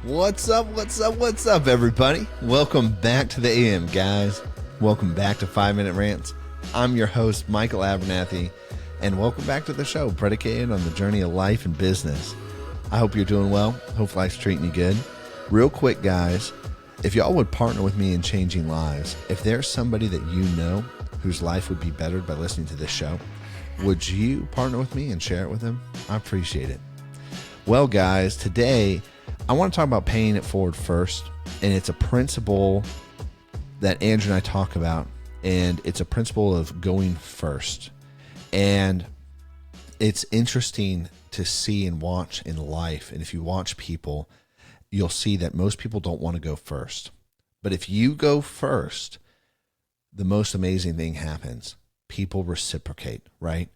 What's up? What's up, everybody? Welcome back to the AM, guys. Welcome back to 5-Minute Rants. I'm your host, Michael Abernathy, and welcome back to the show, predicated on the journey of life and business. I hope you're doing well. Hope life's treating you good. Real quick, guys, if y'all would partner with me in changing lives, if there's somebody that you know whose life would be bettered by listening to this show, would you partner with me and share it with them? I appreciate it. Well, guys, today I want to talk about paying it forward first, and it's a principle that Andrew and I talk about, and it's a principle of going first. And it's interesting to see and watch in life, and if you watch people, you'll see that most people don't want to go first. But if you go first, the most amazing thing happens. People reciprocate, right?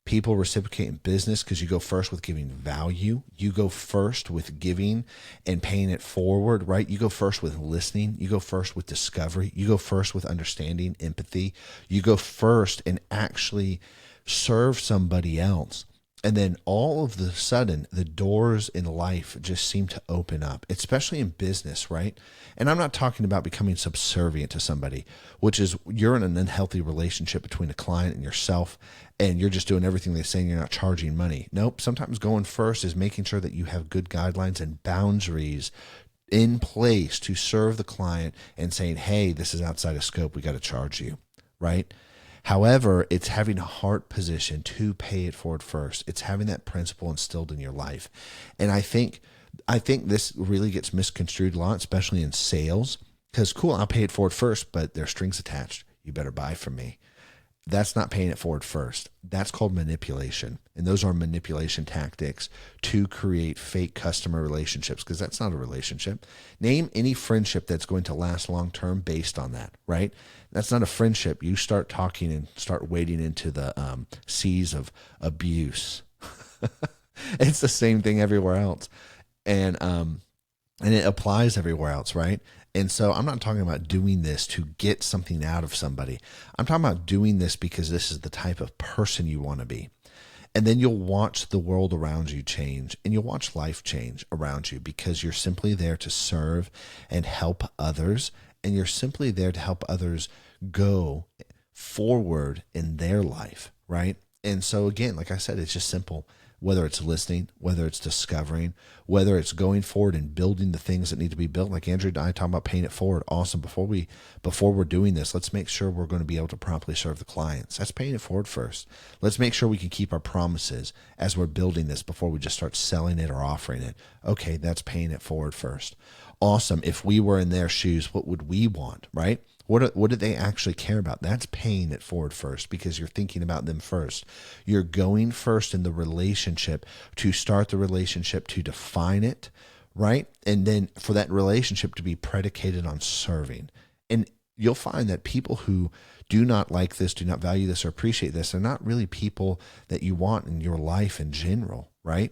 People reciprocate in business because you go first with giving value. You go first with giving and paying it forward, right? You go first with listening. You go first with discovery. You go first with understanding, empathy. You go first and actually serve somebody else. And then all of the sudden, the doors in life just seem to open up, especially in business, right? And I'm not talking about becoming subservient to somebody, which is you're in an unhealthy relationship between a client and yourself, and you're just doing everything they say and you're not charging money. Nope. Sometimes going first is making sure that you have good guidelines and boundaries in place to serve the client and saying, hey, this is outside of scope. We got to charge you, right? However, it's having a heart position to pay it forward first. It's having that principle instilled in your life. And I think this really gets misconstrued a lot, especially in sales, because cool, I'll pay it forward first, but there's strings attached. You better buy from me. That's not paying it forward first. That's called manipulation. And those are manipulation tactics to create fake customer relationships, because that's not a relationship. Name any friendship that's going to last long term based on that, right? That's not a friendship. You start talking and start wading into the seas of abuse. It's the same thing everywhere else. And it applies everywhere else, right? And so I'm not talking about doing this to get something out of somebody. I'm talking about doing this because this is the type of person you want to be. And then you'll watch the world around you change, and you'll watch life change around you, because you're simply there to serve and help others. And you're simply there to help others go forward in their life, right? And so again, like I said, it's just simple. Whether it's listening, whether it's discovering, whether it's going forward and building the things that need to be built. Like Andrew and I talking about paying it forward. Awesome. Before we're doing this, let's make sure we're going to be able to properly serve the clients. That's paying it forward first. Let's make sure we can keep our promises as we're building this before we just start selling it or offering it. Okay, that's paying it forward first. Awesome. If we were in their shoes, what would we want, right? What do they actually care about? That's paying it forward first, because you're thinking about them first. You're going first in the relationship to start the relationship, to define it, right? And then for that relationship to be predicated on serving. And you'll find that people who do not like this, do not value this, or appreciate this, are not really people that you want in your life in general, right?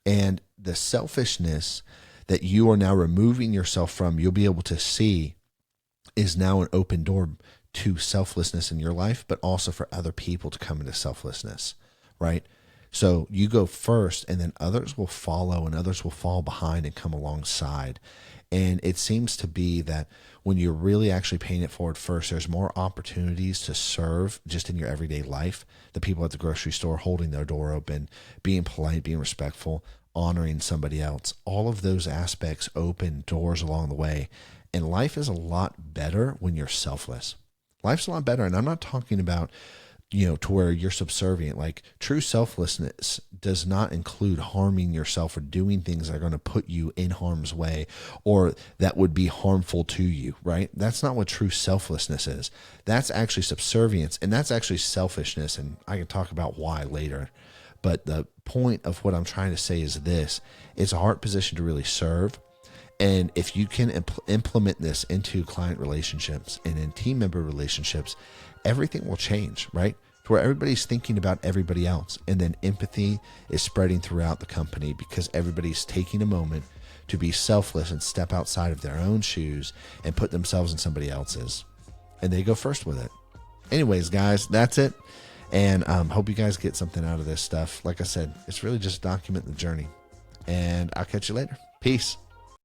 And the selfishness that you are now removing yourself from, you'll be able to see is now an open door to selflessness in your life, but also for other people to come into selflessness, right? So you go first, and then others will follow, and others will fall behind and come alongside. And it seems to be that when you're really actually paying it forward first, there's more opportunities to serve just in your everyday life. The people at the grocery store holding their door open, being polite, being respectful, honoring somebody else. All of those aspects open doors along the way. And life is a lot better when you're selfless. Life's a lot better. And I'm not talking about, to where you're subservient. Like, true selflessness does not include harming yourself or doing things that are going to put you in harm's way or that would be harmful to you, right? That's not what true selflessness is. That's actually subservience, and that's actually selfishness. And I can talk about why later. But the point of what I'm trying to say is this: it's a heart position to really serve. And if you can implement this into client relationships and in team member relationships, everything will change, right? To where everybody's thinking about everybody else. And then empathy is spreading throughout the company, because everybody's taking a moment to be selfless and step outside of their own shoes and put themselves in somebody else's. And they go first with it. Anyways, guys, that's it. And hope you guys get something out of this stuff. Like I said, it's really just document the journey. And I'll catch you later. Peace.